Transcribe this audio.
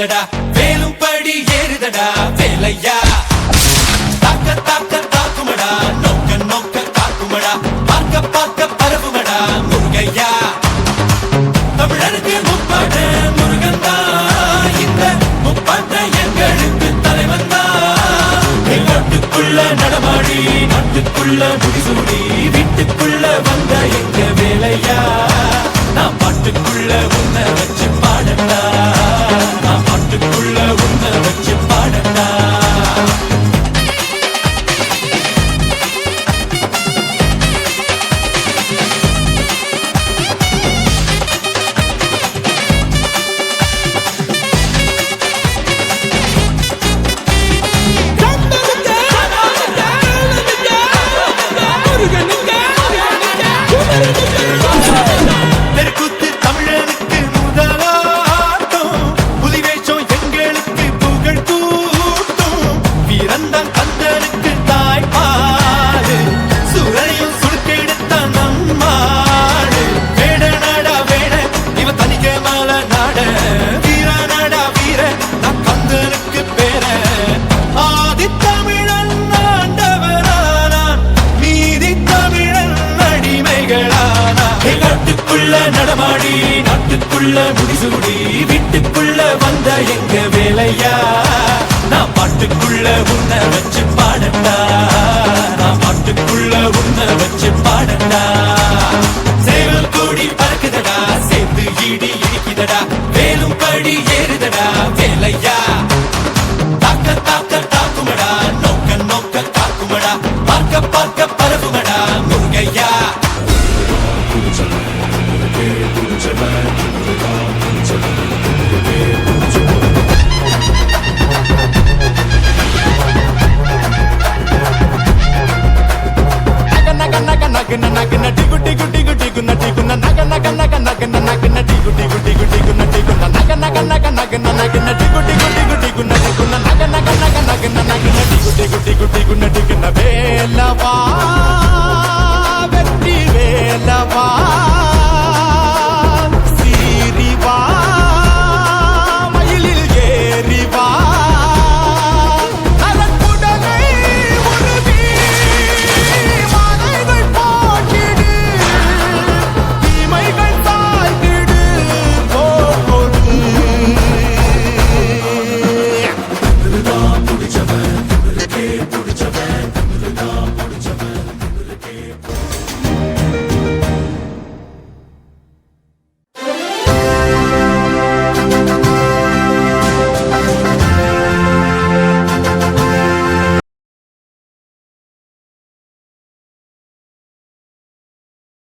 இடிக்குதடா வேலும் படி ஏறுதடா வேலையா தாக்க தாக்க தாக்குமடா நோக்க நோக்க காக்குமடா பார்க்க பார்க்க பரவுமடா முருகையா தமிழருக்கு முப்பாட்ட முருகன் தான் இந்த முப்பாட்ட எங்களுக்கு தலைவன் தான் நாட்டுக்குள்ள நடமாடி நாட்டுக்குள்ள முடிசூடி வீட்டுக்குள்ள வந்த எங்க வேலையா நான் பாட்டுக்குள்ள உன்னை வச்சு பாடட்டா நான் பாட்டுக்குள்ள உன்னை வச்சு பாடட்டா நடமாடி நாட்டுக்குள்ள முடிசூடி வீட்டுக்குள்ள வந்த எங்க வேலையா நான் பாட்டுக்குள்ள உன்னை வச்சு பாடட்டா நான் பாட்டுக்குள்ள உன்னை வச்சு பாடட்டா சேவல் கூடி பறக்குதடா சேர்த்து இடி இடிக்குதடா வேலும் படி ஏறுதடா வேலையா